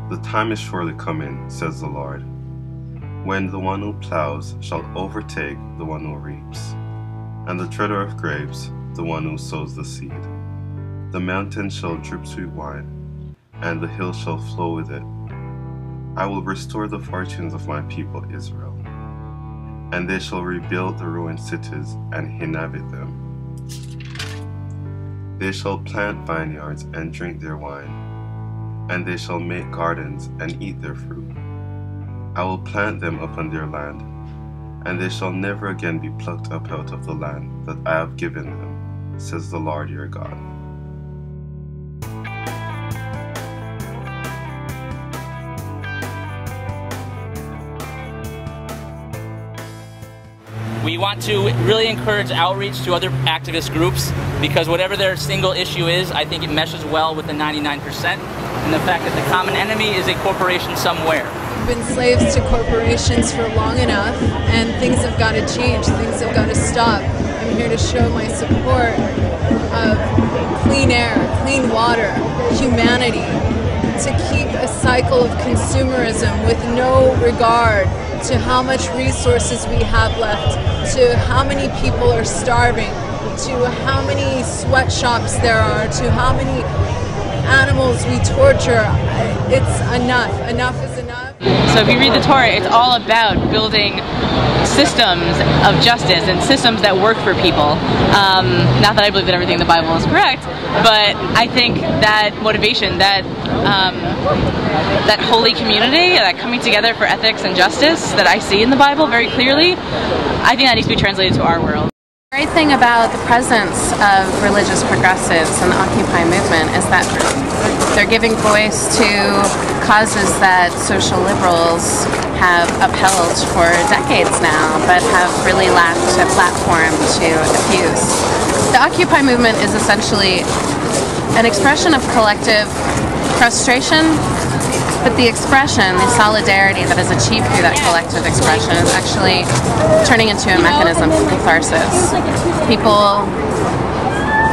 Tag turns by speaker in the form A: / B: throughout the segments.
A: The time is surely coming, says the Lord, when the one who plows shall overtake the one who reaps, and the treader of grapes the one who sows the seed. The mountain shall drip sweet wine, and the hill shall flow with it. I will restore the fortunes of my people Israel, and they shall rebuild the ruined cities and inhabit them. They shall plant vineyards and drink their wine, and they shall make gardens and eat their fruit. I will plant them upon their land, and they shall never again be plucked up out of the land that I have given them, says the Lord your God.
B: We want to really encourage outreach to other activist groups because whatever their single issue is, I think it meshes well with the 99% and the fact that the common enemy is a corporation somewhere.
C: We've been slaves to corporations for long enough and things have got to change, things have got to stop. I'm here to show my support of clean air, clean water, humanity, to keep a cycle of consumerism with no regard to how much resources we have left, to how many people are starving, to how many sweatshops there are, to how many animals we torture. It's enough. Enough is enough.
D: So if you read the Torah, it's all about building systems of justice and systems that work for people. Not that I believe that everything in the Bible is correct, but I think that motivation, that holy community, that coming together for ethics and justice that I see in the Bible very clearly, I think that needs to be translated to our world.
E: The great thing about the presence of religious progressives in the Occupy movement is that they're giving voice to causes that social liberals have upheld for decades now, but have really lacked a platform to diffuse. The Occupy movement is essentially an expression of collective frustration, but the expression, the solidarity that is achieved through that collective expression is actually turning into a mechanism for catharsis. People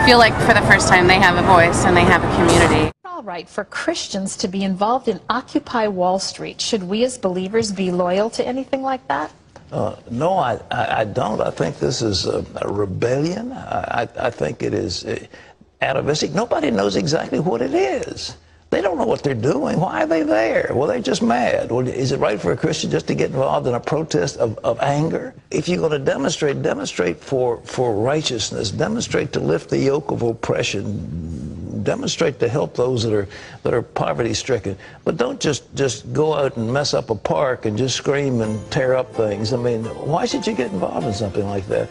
E: feel like for the first time they have a voice and they have a community.
F: All right, for Christians to be involved in Occupy Wall Street, should we as believers be loyal to anything like that?
G: No, I don't. I think this is a rebellion. I think it is atavistic. Nobody knows exactly what it is. They don't know what they're doing. Why are they there? Well, they're just mad. Well, is it right for a Christian just to get involved in a protest of anger? If you're going to demonstrate, demonstrate for righteousness. Demonstrate to lift the yoke of oppression. Demonstrate to help those that are poverty-stricken. But don't just go out and mess up a park and just scream and tear up things. I mean, why should you get involved in something like that?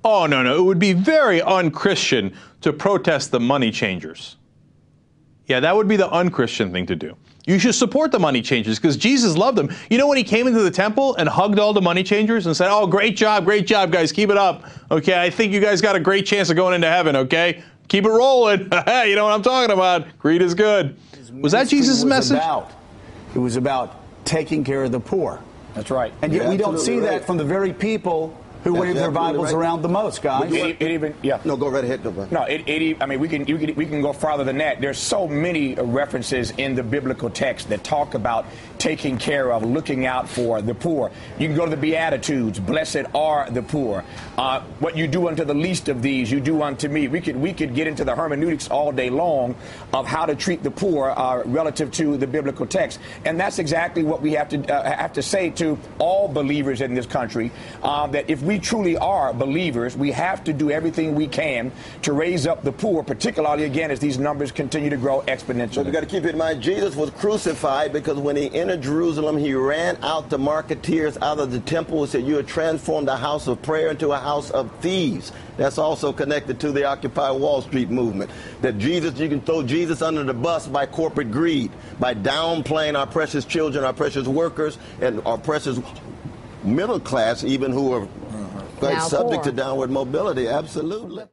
H: Oh, no. It would be very un-Christian to protest the money changers. Yeah, that would be the un-Christian thing to do. You should support the money changers because Jesus loved them. You know when he came into the temple and hugged all the money changers and said, oh, great job, guys, keep it up. Okay, I think you guys got a great chance of going into heaven, okay? Keep it rolling. You know what I'm talking about. Greed is good. Was that Jesus' message?
I: It was about taking care of the poor.
J: That's right.
I: And yet we don't see that from the very people who wave their Bibles around the most, guys.
J: No, go right ahead. No, I mean, we can go farther than that. There's so many references in the biblical text that talk about taking care of, looking out for the poor. You can go to the Beatitudes. Blessed are the poor. What you do unto the least of these, you do unto me. We could get into the hermeneutics all day long of how to treat the poor relative to the biblical text, and that's exactly what we have to say to all believers in this country. That if we truly are believers, we have to do everything we can to raise up the poor, particularly, again, as these numbers continue to grow exponentially.
K: But we got to keep in mind, Jesus was crucified because when he entered Jerusalem, he ran out the marketeers out of the temple and said, you have transformed the house of prayer into a house of thieves. That's also connected to the Occupy Wall Street movement. That Jesus, you can throw Jesus under the bus by corporate greed, by downplaying our precious children, our precious workers, and our precious middle class, even who are quite subject to downward mobility. Absolutely.